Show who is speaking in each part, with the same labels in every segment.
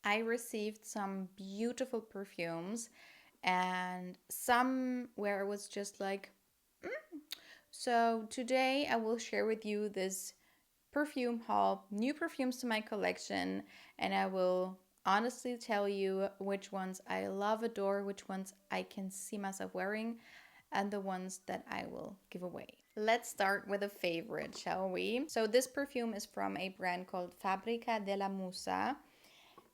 Speaker 1: I received some beautiful perfumes and some where I was just like, so today I will share with you this perfume haul, new perfumes to my collection, and I will honestly tell you which ones I love, adore, which ones I can see myself wearing, and the ones that I will give away. Let's start with a favorite, shall we? So this perfume is from a brand called Fabbrica della Musa,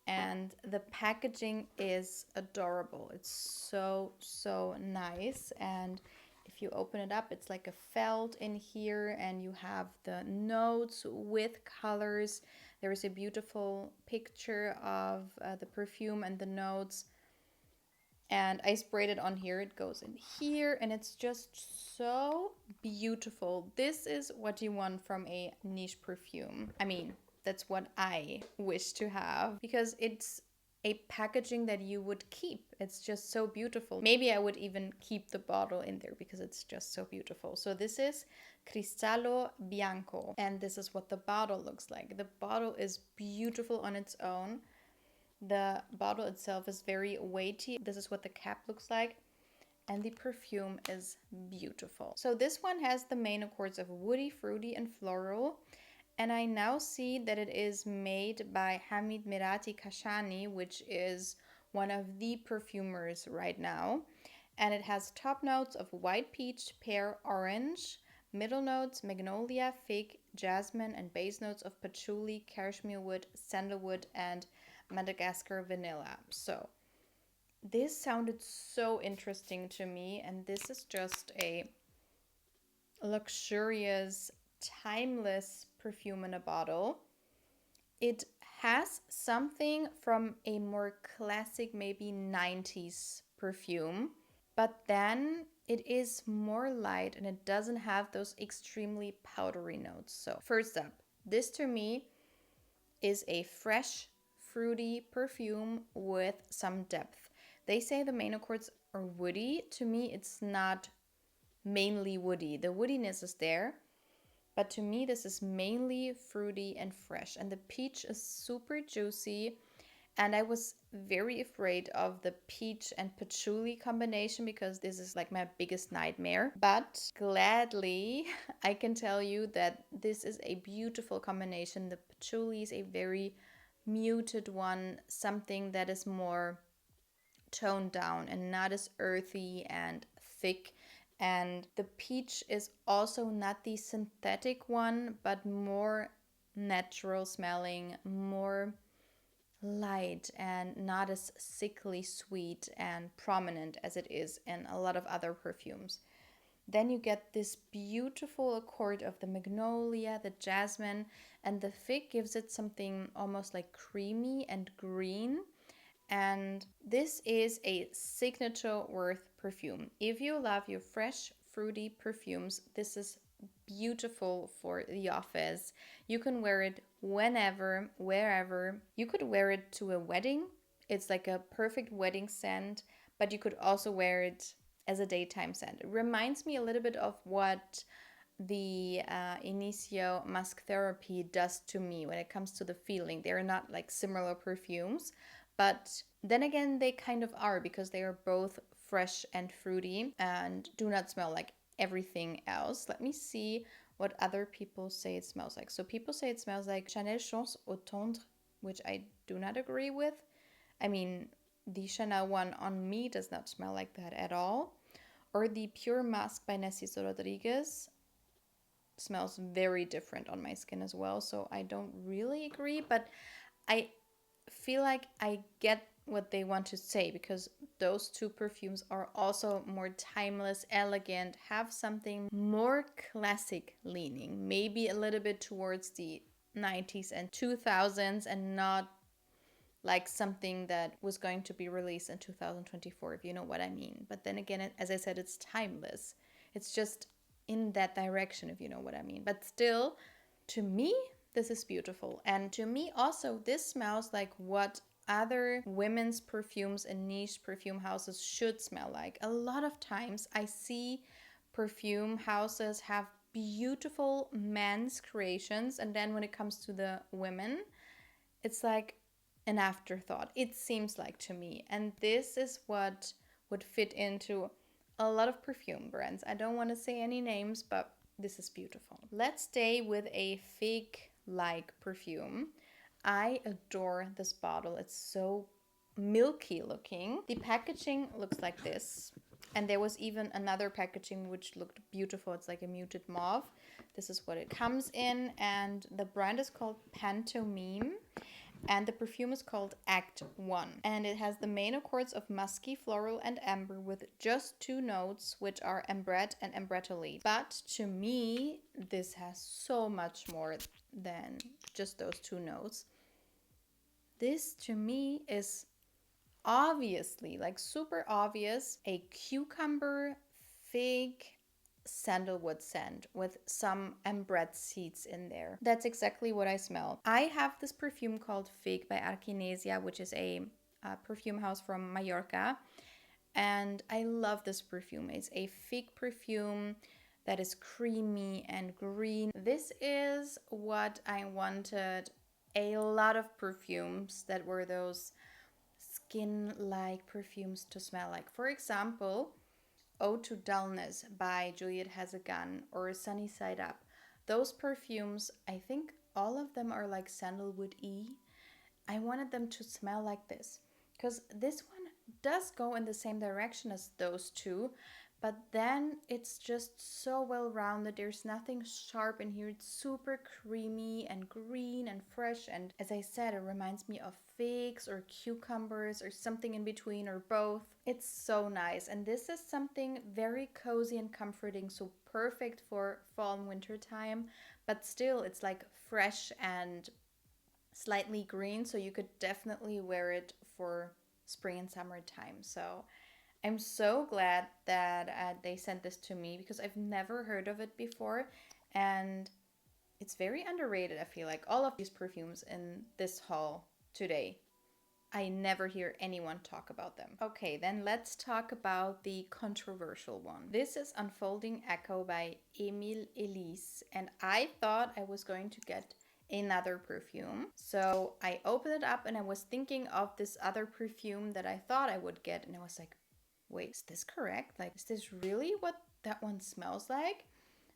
Speaker 1: and the packaging is adorable. It's so nice, and if you open it up, it's like a felt in here, and you have the notes with colors. There is a beautiful picture of the perfume and the notes, and I sprayed it on here. It goes in here, and it's just so beautiful. This is what you want from a niche perfume. I mean, that's what I wish to have, because it's a packaging that you would keep. It's just so beautiful. Maybe I would even keep the bottle in there because it's just so beautiful. So this is Cristallo Bianco, and this is what the bottle looks like. The bottle is beautiful on its own. The bottle itself is very weighty. This is what the cap looks like. And the perfume is beautiful. So this one has the main accords of woody, fruity, and floral. And I now see that it is made by Hamid Mirati Kashani, which is one of the perfumers right now. And it has top notes of white peach, pear, orange, middle notes magnolia, fig, jasmine, and base notes of patchouli, cashmere wood, sandalwood, and Madagascar vanilla. So this sounded so interesting to me, and this is just a luxurious, timeless perfume in a bottle. It has something from a more classic, maybe 90s perfume, but then it is more light and it doesn't have those extremely powdery notes. So, first up, this to me is a fresh, fruity perfume with some depth. They say the main accords are woody. To me, it's not mainly woody. The woodiness is there, but to me, this is mainly fruity and fresh. And the peach is super juicy. And I was very afraid of the peach and patchouli combination because this is like my biggest nightmare. But gladly, I can tell you that this is a beautiful combination. The patchouli is a very muted one, something that is more toned down and not as earthy and thick. And the peach is also not the synthetic one, but more natural smelling, more light and not as sickly sweet and prominent as it is in a lot of other perfumes. Then you get this beautiful accord of the magnolia, the jasmine, and the fig gives it something almost like creamy and green. And this is a signature worth perfume. If you love your fresh, fruity perfumes, this is beautiful for the office. You can wear it whenever, wherever. You could wear it to a wedding. It's like a perfect wedding scent, but you could also wear it as a daytime scent. It reminds me a little bit of what the Initio Musk Therapy does to me when it comes to the feeling. They're not like similar perfumes, but then again, they kind of are because they are both fresh and fruity and do not smell like everything else. Let me see what other people say it smells like. So people say it smells like Chanel Chance au Tendre, which I do not agree with. I mean, the Chanel one on me does not smell like that at all. Or the Pure Mask by Narciso Rodriguez smells very different on my skin as well. So I don't really agree, but I feel like I get what they want to say because those two perfumes are also more timeless, elegant, have something more classic leaning, maybe a little bit towards the 90s and 2000s and not like something that was going to be released in 2024, if you know what I mean. But then again, as I said, it's timeless. It's just in that direction, if you know what I mean. But still, to me, this is beautiful. And to me also, this smells like what other women's perfumes and niche perfume houses should smell like. A lot of times I see perfume houses have beautiful men's creations, and then when it comes to the women, it's like an afterthought. It seems like to me. And this is what would fit into a lot of perfume brands. I don't want to say any names, but this is beautiful. Let's stay with a fig-like perfume. I adore this bottle. It's so milky looking. The packaging looks like this. And there was even another packaging which looked beautiful. It's like a muted mauve. This is what it comes in. And the brand is called Pantomime. And the perfume is called Act One. And it has the main accords of musky, floral, and amber with just 2 notes, which are ambrette and ambrettolate. But to me, this has so much more than just those 2 notes. This to me is obviously, like super obvious, a cucumber, fig, sandalwood scent with some ambrette seeds in there. That's exactly what I smell. I have this perfume called Fig by Arquinesia, which is a perfume house from Mallorca. And I love this perfume. It's a fig perfume that is creamy and green. This is what I wanted a lot of perfumes that were those skin-like perfumes to smell like. For example, Ode to Dullness by Juliet Has a Gun or Sunny Side Up. Those perfumes, I think all of them are like sandalwood-y. I wanted them to smell like this because this one does go in the same direction as those two, but then it's just so well rounded. There's nothing sharp in here. It's super creamy and green and fresh. And as I said, it reminds me of figs or cucumbers or something in between or both. It's so nice. And this is something very cozy and comforting. So perfect for fall and winter time. But still, it's like fresh and slightly green. So you could definitely wear it for spring and summertime. So I'm so glad that they sent this to me because I've never heard of it before, and it's very underrated. I feel like all of these perfumes in this haul today, I never hear anyone talk about them. Okay, then let's talk about the controversial one. This is Unfolding Echo by Emil, Elise, and I thought I was going to get another perfume. So I opened it up and I was thinking of this other perfume that I thought I would get, and I was like, wait, is this correct? Like, is this really what that one smells like?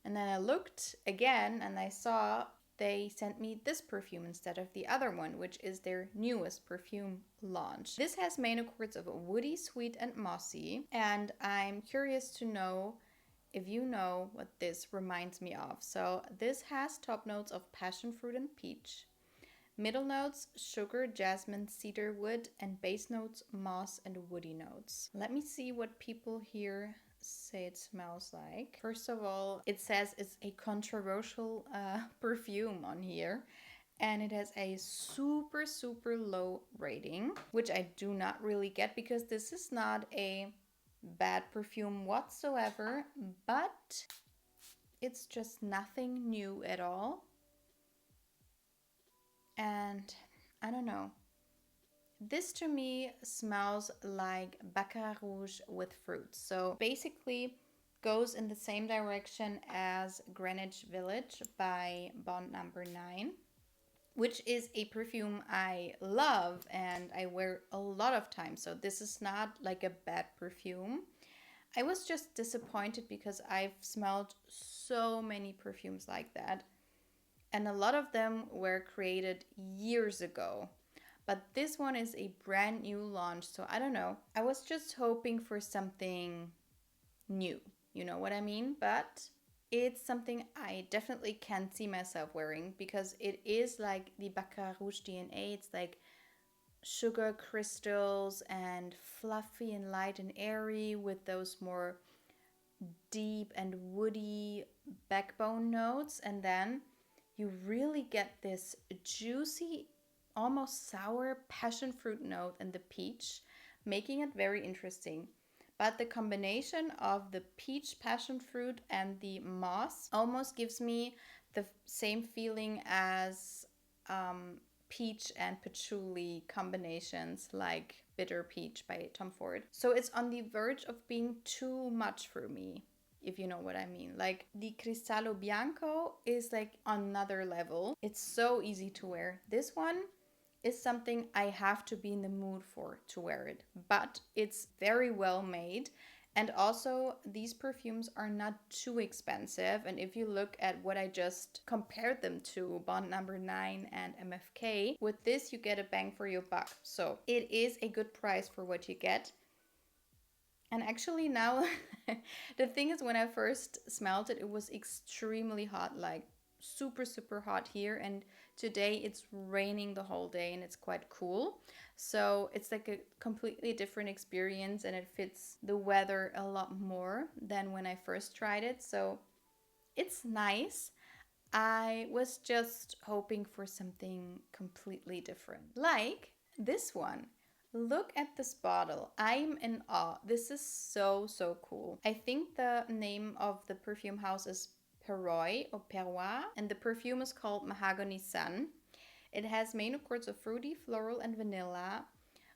Speaker 1: And then I looked again and I saw they sent me this perfume instead of the other one, which is their newest perfume launch. This has main accords of woody, sweet, and mossy. And I'm curious to know if you know what this reminds me of. So this has top notes of passion fruit and peach. Middle notes, sugar, jasmine, cedar wood, and base notes, moss, and woody notes. Let me see what people here say it smells like. First of all, it says it's a controversial perfume on here. And it has a super, super low rating, which I do not really get because this is not a bad perfume whatsoever, but it's just nothing new at all. And I don't know. This to me smells like Baccarat Rouge with fruits. So basically goes in the same direction as Greenwich Village by Bond Number 9, which is a perfume I love and I wear a lot of times. So this is not like a bad perfume. I was just disappointed because I've smelled so many perfumes like that. And a lot of them were created years ago. But this one is a brand new launch, so I don't know. I was just hoping for something new, you know what I mean? But it's something I definitely can see myself wearing because it is like the Baccarat Rouge DNA. It's like sugar crystals and fluffy and light and airy with those more deep and woody backbone notes. And then you really get this juicy, almost sour passion fruit note in the peach, making it very interesting. But the combination of the peach passion fruit and the moss almost gives me the same feeling as peach and patchouli combinations like Bitter Peach by Tom Ford. So it's on the verge of being too much for me, if you know what I mean. Like the Cristallo Bianco is like another level. It's so easy to wear. This one is something I have to be in the mood for to wear it, but it's very well made. And also, these perfumes are not too expensive. And if you look at what I just compared them to, Bond Number 9 and MFK, with this you get a bang for your buck. So it is a good price for what you get. And actually now, the thing is, when I first smelled it, it was extremely hot, like super, super hot here. And today it's raining the whole day and it's quite cool. So it's like a completely different experience and it fits the weather a lot more than when I first tried it. So it's nice. I was just hoping for something completely different, like this one. Look at this bottle. I'm in awe. This is so, so cool. I think the name of the perfume house is Perroy or Perroy, and the perfume is called Mahogany Sun. It has main accords of fruity, floral, and vanilla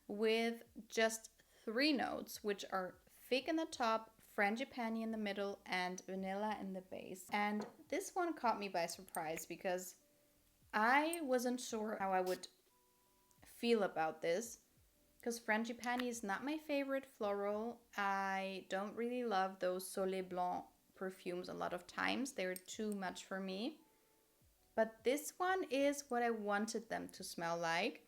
Speaker 1: with just three notes, which are fig in the top, frangipani in the middle, and vanilla in the base. And this one caught me by surprise because I wasn't sure how I would feel about this, because frangipani is not my favorite floral. I don't really love those Soleil Blanc perfumes a lot of times. They're too much for me. But this one is what I wanted them to smell like.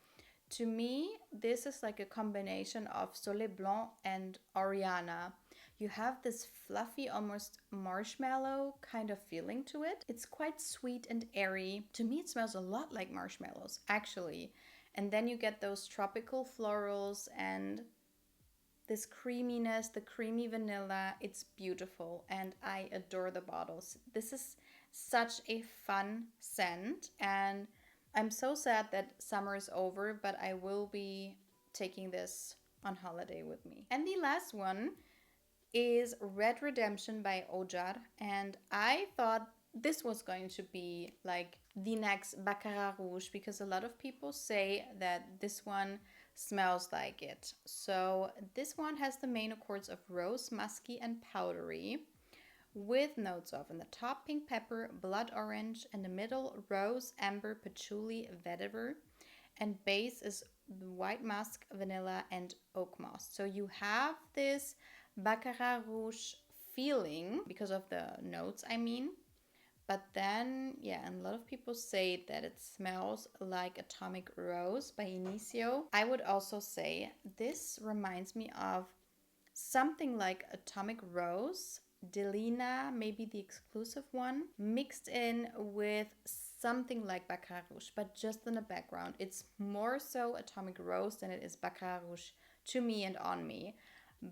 Speaker 1: To me, this is like a combination of Soleil Blanc and Oriana. You have this fluffy, almost marshmallow kind of feeling to it. It's quite sweet and airy. To me, it smells a lot like marshmallows, actually. And then you get those tropical florals and this creaminess, the creamy vanilla. It's beautiful and I adore the bottles. This is such a fun scent and I'm so sad that summer is over, but I will be taking this on holiday with me. And the last one is Red Redemption by Ojar, and I thought this was going to be like the next Baccarat Rouge because a lot of people say that this one smells like it. So this one has the main accords of rose, musky, and powdery, with notes of in the top pink pepper, blood orange, and the middle rose, amber, patchouli, vetiver, and base is white musk, vanilla, and oak moss. So you have this Baccarat Rouge feeling because of the notes, I mean. But then, yeah, and a lot of people say that it smells like Atomic Rose by Initio. I would also say this reminds me of something like Atomic Rose, della, maybe the exclusive one, mixed in with something like Baccarat Rouge, but just in the background. It's more so Atomic Rose than it is Baccarat Rouge to me and on me.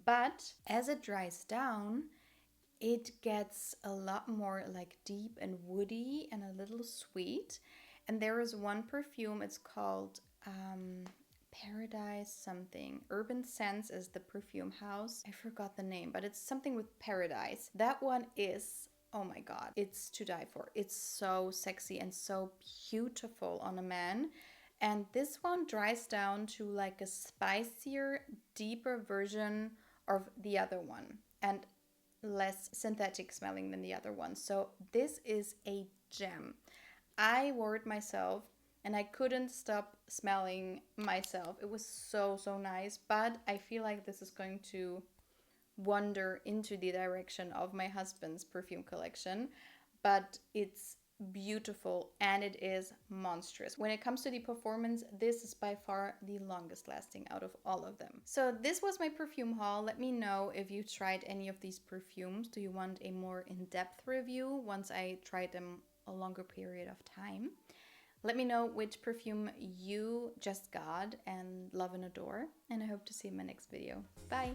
Speaker 1: But as it dries down, it gets a lot more like deep and woody and a little sweet. And there is one perfume, it's called Paradise something. Urban Sense is the perfume house. I forgot the name, but it's something with paradise. That one is, oh my god, it's to die for. It's so sexy and so beautiful on a man. And this one dries down to like a spicier, deeper version of the other one and less synthetic smelling than the other one. So this is a gem. I wore it myself and I couldn't stop smelling myself. It was so, so nice. But I feel like this is going to wander into the direction of my husband's perfume collection. But it's beautiful and it is monstrous. When it comes to the performance, this is by far the longest lasting out of all of them. So this was my perfume haul. Let me know if you tried any of these perfumes. Do you want a more in-depth review once I tried them a longer period of time? Let me know which perfume you just got and love and adore. And I hope to see you in my next video. Bye!